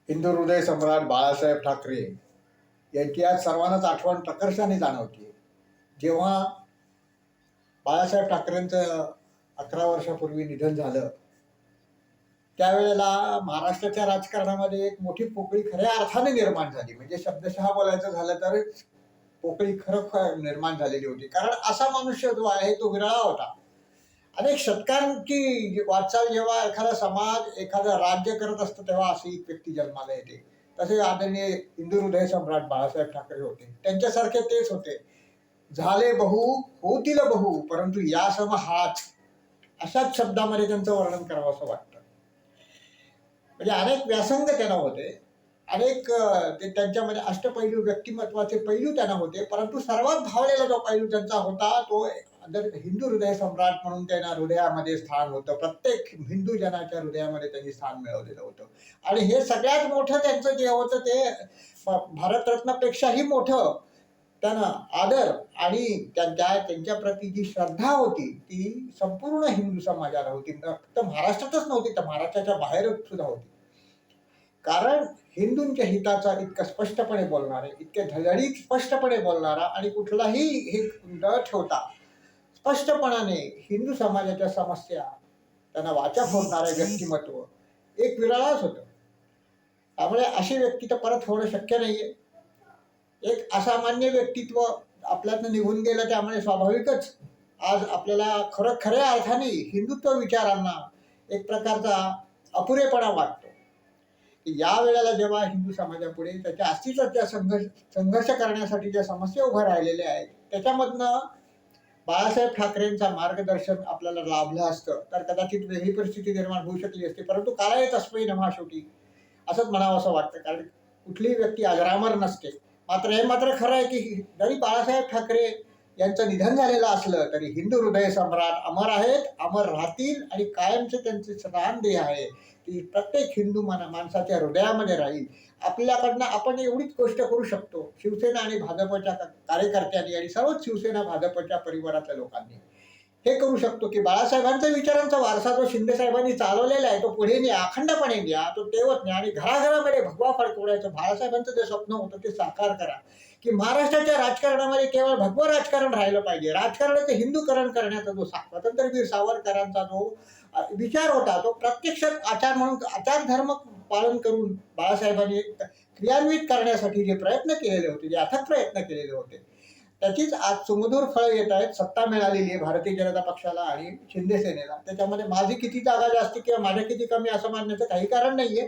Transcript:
हिंदू हृदय सम्राट बाळासाहेब ठाकरे यांची आज सर्वांनाच आठवण प्रकर्षाने जाणवते. जेव्हा बाळासाहेब ठाकरेंचं 11 वर्षापूर्वी निधन झालं, त्यावेळेला महाराष्ट्राच्या राजकारणामध्ये एक मोठी पोकळी खऱ्या अर्थाने निर्माण झाली. म्हणजे शब्दशः बोलायचं झालं तर पोकळी खरोखर निर्माण झालेली होती. कारण असा मनुष्य जो आहे तो विरळा होता. अनेक शतकांची वाटचाल जेव्हा एखादा समाज एखादं राज्य करत असतं तेव्हा अशी एक व्यक्ती जन्माला येते. तसे आदरणीय हिंदू हृदय सम्राट बाळासाहेब ठाकरे होते. त्यांच्यासारखे तेच होते. झाले बहु होतील बहु परंतु यासम हाच, अशाच शब्दामध्ये त्यांचं वर्णन करावं असं वाटतं. म्हणजे अनेक व्यासंग त्यांना होते, अनेक ते त्यांच्यामध्ये अष्टपैलू व्यक्तिमत्वाचे पैलू त्यांना होते, परंतु सर्वात भावलेला जो पैलू त्यांचा होता तो हिंदू हृदय सम्राट म्हणून त्यांना हृदयामध्ये स्थान होतं. प्रत्येक हिंदू जनाच्या हृदयामध्ये त्यांनी स्थान मिळवलेलं होतं. आणि हे सगळ्यात मोठं त्यांचं जे होतं ते भारतरत्नापेक्षाही मोठं त्यांना आदर आणि त्यांच्या प्रती जी श्रद्धा होती ती संपूर्ण हिंदू समाजाला होती. फक्त महाराष्ट्रातच नव्हती तर महाराष्ट्राच्या बाहेर सुद्धा होती. कारण हिंदूंच्या हिताचा इतकं स्पष्टपणे बोलणारे, इतके धडधडीत स्पष्टपणे बोलणारा आणि कुठलाही हे न ठेवता स्पष्टपणाने हिंदू समाजाच्या समस्या त्यांना वाचा फोडणारे व्यक्तिमत्व एक विरळाच होतं. त्यामुळे अशी व्यक्ती तर परत होणं शक्य नाहीये. एक असामान्य व्यक्तित्व आपल्यातनं निघून गेलं, त्यामुळे स्वाभाविकच आज आपल्याला खऱ्या अर्थाने हिंदुत्व विचारांना एक प्रकारचा अपुरेपणा वाटतो. या वेळेला जेव्हा हिंदू समाजापुढे त्याच्या अस्तित्वाच्या संघर्ष करण्यासाठी ज्या समस्या उभ्या राहिलेल्या आहेत त्याच्यामधनं बाळासाहेब ठाकरेंचा मार्गदर्शन आपल्याला लाभलं असतं तर कदाचित वेगळी परिस्थिती निर्माण होऊ शकली असती. परंतु काळाही तस्मै नमा शेवटी असंच म्हणावं असं वाटतं. कारण कुठलीही व्यक्ती अजरामर नसते. मात्र हे मात्र खरं आहे की जरी बाळासाहेब ठाकरे यांचं निधन झालेलं असलं तरी हिंदू हृदय सम्राट अमर आहेत, अमर राहतील आणि कायमचे त्यांचे स्थानदेह आहे ती प्रत्येक हिंदू माणसाच्या हृदयामध्ये राहील. आपल्याकडनं आपण एवढीच गोष्ट करू शकतो, शिवसेना आणि भाजपच्या कार्यकर्त्यांनी आणि सर्वच शिवसेना भाजपच्या परिवारातल्या लोकांनी हे करू शकतो की बाळासाहेबांच्या विचारांचा वारसा जो शिंदे साहेबांनी चालवलेला आहे तो पुढे न्या, अखंडपणे न्या, तो तेवत न्या आणि घराघरामध्ये भगवा फडकवण्याचं बाळासाहेबांचं जे स्वप्न होतं ते साकार करा. की महाराष्ट्राच्या राजकारणामध्ये केवळ भगवं राजकारण राहिलं पाहिजे. राजकारणाचं हिंदूकरण करण्याचा जो स्वातंत्र्यवीर सावरकरांचा जो विचार होता तो प्रत्यक्षात आचार धर्म पालन करून बाळासाहेबांनी क्रियान्वित करण्यासाठी जे प्रयत्न केलेले होते, जे अथक प्रयत्न केलेले होते त्याचीच आज सुमधुर फळं येत आहेत. सत्ता मिळालेली आहे भारतीय जनता पक्षाला आणि शिंदे सेनेला. त्याच्यामध्ये माझी किती जागा जास्ती किंवा माझ्या किती कमी असं मानण्याचं काही कारण नाहीये.